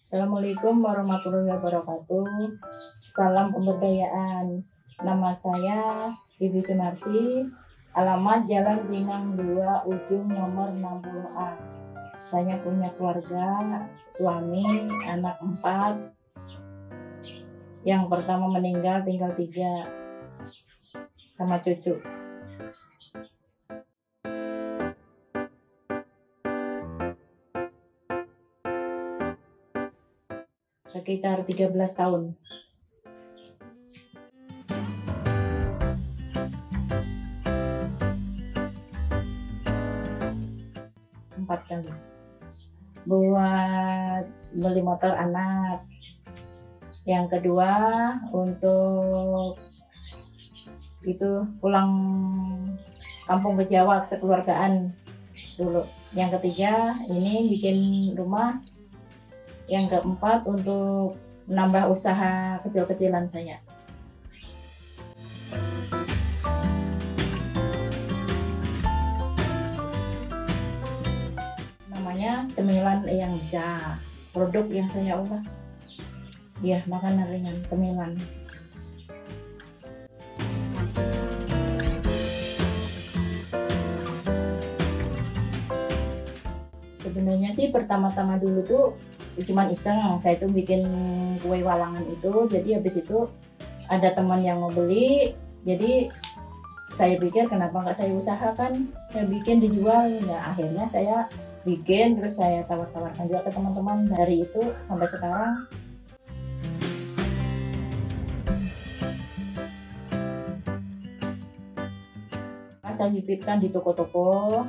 Assalamualaikum warahmatullahi wabarakatuh. Salam pemberdayaan. Nama saya Ibu Sunarsi. Alamat Jalan Pinang 2, Ujung nomor 60A. Saya punya keluarga, suami, anak 4. Yang pertama meninggal, tinggal 3 sama cucu. Sekitar 13 tahun. Empat kali. Buat beli motor anak. Yang kedua untuk itu pulang kampung ke Jawa sekeluargaan dulu. Yang ketiga ini bikin rumah. Yang keempat untuk menambah usaha kecil-kecilan saya. Namanya cemilan yang ja, produk yang saya olah. Ya, makanan ringan, cemilan. Sebenarnya sih pertama-tama dulu tuh cuman iseng, saya tuh bikin kue walangan itu. Jadi habis itu ada teman yang mau beli, jadi saya pikir kenapa nggak saya usahakan, saya bikin dijual. Nah akhirnya saya bikin, terus saya tawar-tawarkan juga ke teman-teman. Dari itu sampai sekarang saya titipkan di toko-toko.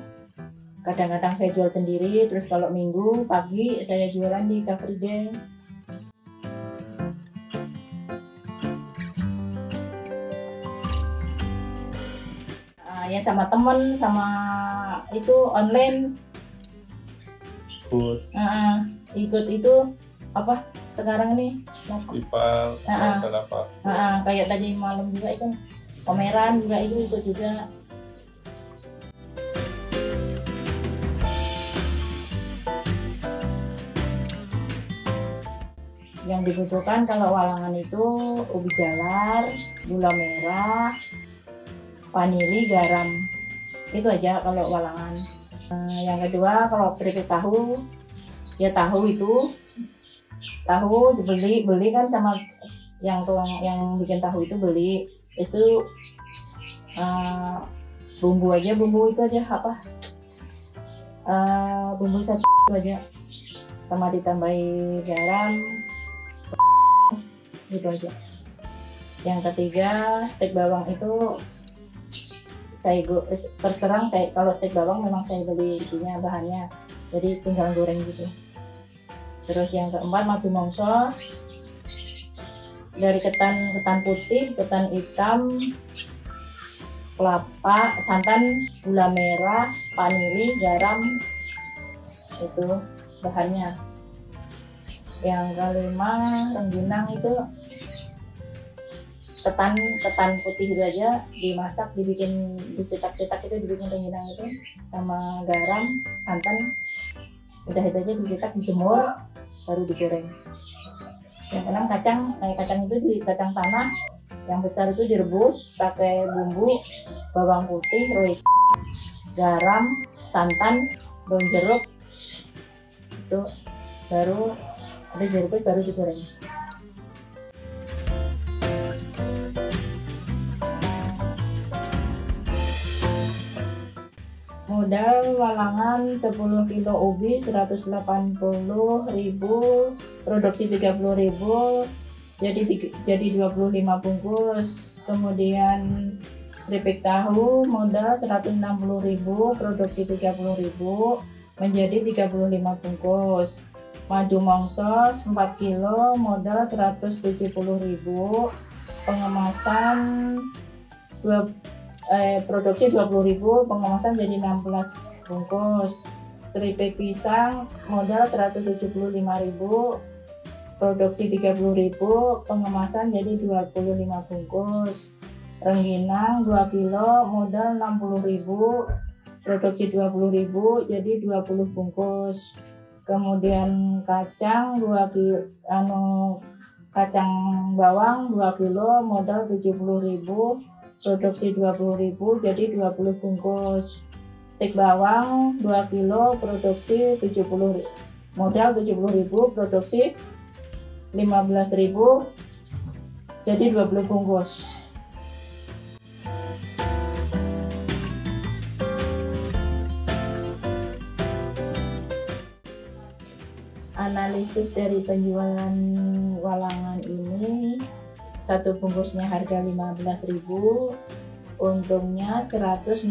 Kadang-kadang saya jual sendiri, terus kalau minggu pagi saya jualan di Car Free Day. Ya sama temen, sama itu online. Ikut itu apa sekarang nih? Festival apa? Kayak tadi malam juga itu pameran juga itu ikut juga. Yang dibutuhkan kalau walangan itu ubi jalar, gula merah, vanili, garam. Itu aja kalau walangan. Yang kedua kalau keripik tahu, ya tahu dibeli kan sama yang bikin tahu itu beli. Itu bumbu itu aja apa? Bumbu saus itu aja. Sama ditambahi garam. Gitu aja. Yang ketiga stek bawang itu saya terus terang kalau stek bawang memang saya beli itunya bahannya, jadi tinggal goreng gitu. Terus yang keempat madu mongso dari ketan putih, ketan hitam, kelapa, santan, gula merah, vanili, garam, itu bahannya. Yang kelima rengginang itu ketan putih itu aja dimasak, dicetak-cetak itu dibikin rengginang itu, sama garam, santan, udah itu aja dicetak, dijemur, baru digoreng. Yang keenam kacang itu di kacang tanah yang besar itu direbus pakai bumbu bawang putih, roiko, garam, santan, daun jeruk, itu baru ada jeruk baru digoreng. Modal walangan 10 kilo ubi 180.000, produksi 30.000, jadi 25 bungkus. Kemudian keripik tahu modal 160.000, produksi 30.000, menjadi 35 bungkus. Madu mongso 4 kilo modal 170.000, pengemasan produksi 20.000, pengemasan jadi 16 bungkus. Keripik pisang modal 175.000, produksi 30.000, pengemasan jadi 25 bungkus. Rengginang 2 kilo modal 60.000, produksi 20.000, jadi 20 bungkus. Kemudian kacang 2 kilo, kacang bawang 2 kilo, modal 70.000, produksi 20.000, jadi 20 bungkus. Stik bawang 2 kilo, produksi 70, modal 70.000, produksi 15.000, jadi 20 bungkus. Analisis dari penjualan walangan ini, satu bungkusnya harga 15.000, untungnya 165.000.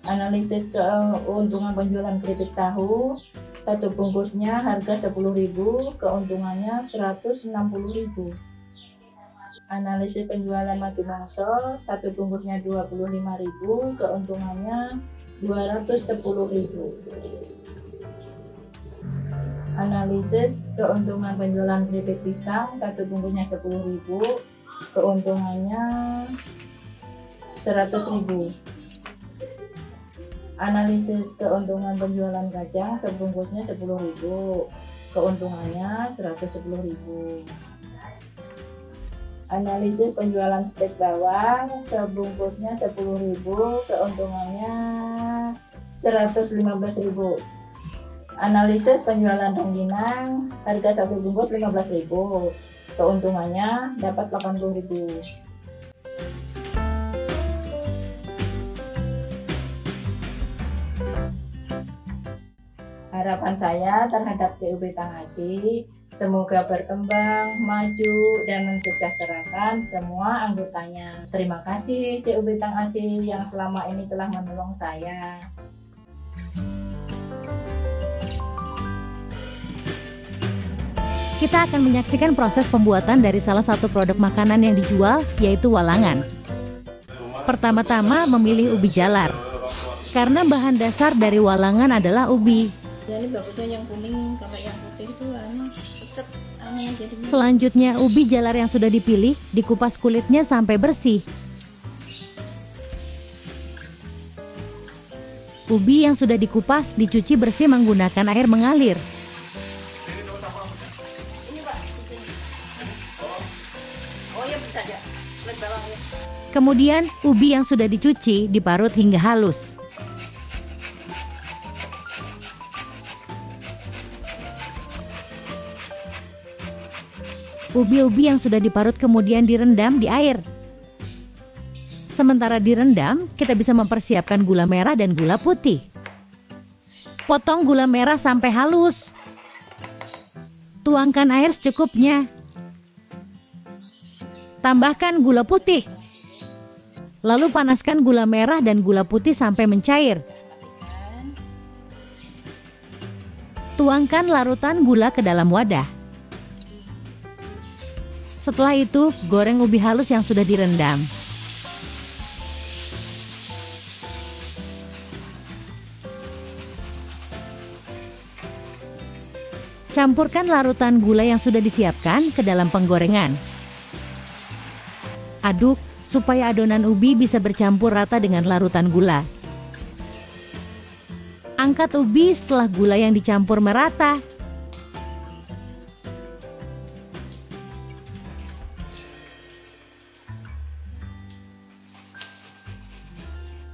Analisis keuntungan penjualan keripik tahu, satu bungkusnya harga 10.000, keuntungannya 160.000. Analisis penjualan madu mongso, satu bungkusnya 25.000, keuntungannya 210.000. Analisis keuntungan penjualan keripik pisang, satu bungkusnya 10.000, keuntungannya 100.000. Analisis keuntungan penjualan kacang, sebungkusnya 10.000, keuntungannya 110.000. Analisis penjualan stek bawang, sebungkusnya 10.000, keuntungannya 115.000. Analisis penjualan rengginang, harga satu bungkus 15.000, keuntungannya dapat 80.000. Harapan saya terhadap CUB Tangasi, semoga berkembang, maju, dan mensejahterakan semua anggotanya. Terima kasih CUB Tangasi yang selama ini telah menolong saya. Kita akan menyaksikan proses pembuatan dari salah satu produk makanan yang dijual, yaitu walangan. Pertama-tama memilih ubi jalar, karena bahan dasar dari walangan adalah ubi. Ya, ini bagusnya yang kuning, kalau yang putih itu pucet. Selanjutnya, ubi jalar yang sudah dipilih dikupas kulitnya sampai bersih. Ubi yang sudah dikupas dicuci bersih menggunakan air mengalir. Kemudian, ubi yang sudah dicuci diparut hingga halus. Ubi-ubi yang sudah diparut kemudian direndam di air. Sementara direndam, kita bisa mempersiapkan gula merah dan gula putih. Potong gula merah sampai halus. Tuangkan air secukupnya. Tambahkan gula putih. Lalu panaskan gula merah dan gula putih sampai mencair. Tuangkan larutan gula ke dalam wadah. Setelah itu, goreng ubi halus yang sudah direndam. Campurkan larutan gula yang sudah disiapkan ke dalam penggorengan. Aduk supaya adonan ubi bisa bercampur rata dengan larutan gula. Angkat ubi setelah gula yang dicampur merata.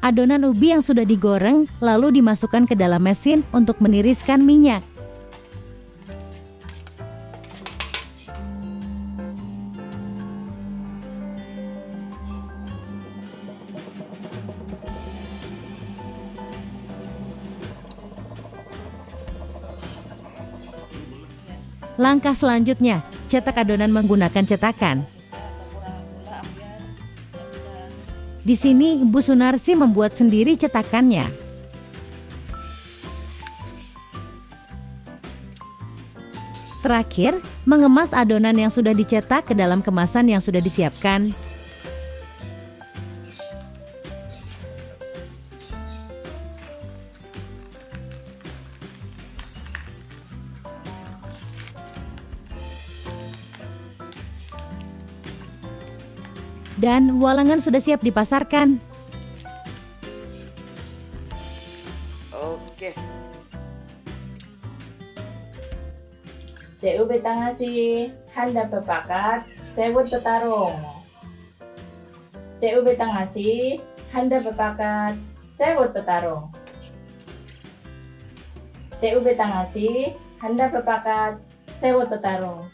Adonan ubi yang sudah digoreng lalu dimasukkan ke dalam mesin untuk meniriskan minyak. Langkah selanjutnya, cetak adonan menggunakan cetakan. Di sini, Bu Sunarsi membuat sendiri cetakannya. Terakhir, mengemas adonan yang sudah dicetak ke dalam kemasan yang sudah disiapkan. Dan walangan sudah siap dipasarkan. Oke. CU Betangasi handa pepakat sewot petarung. CU Betangasi handa pepakat sewot petarung. CU Betangasi handa pepakat sewot petarung.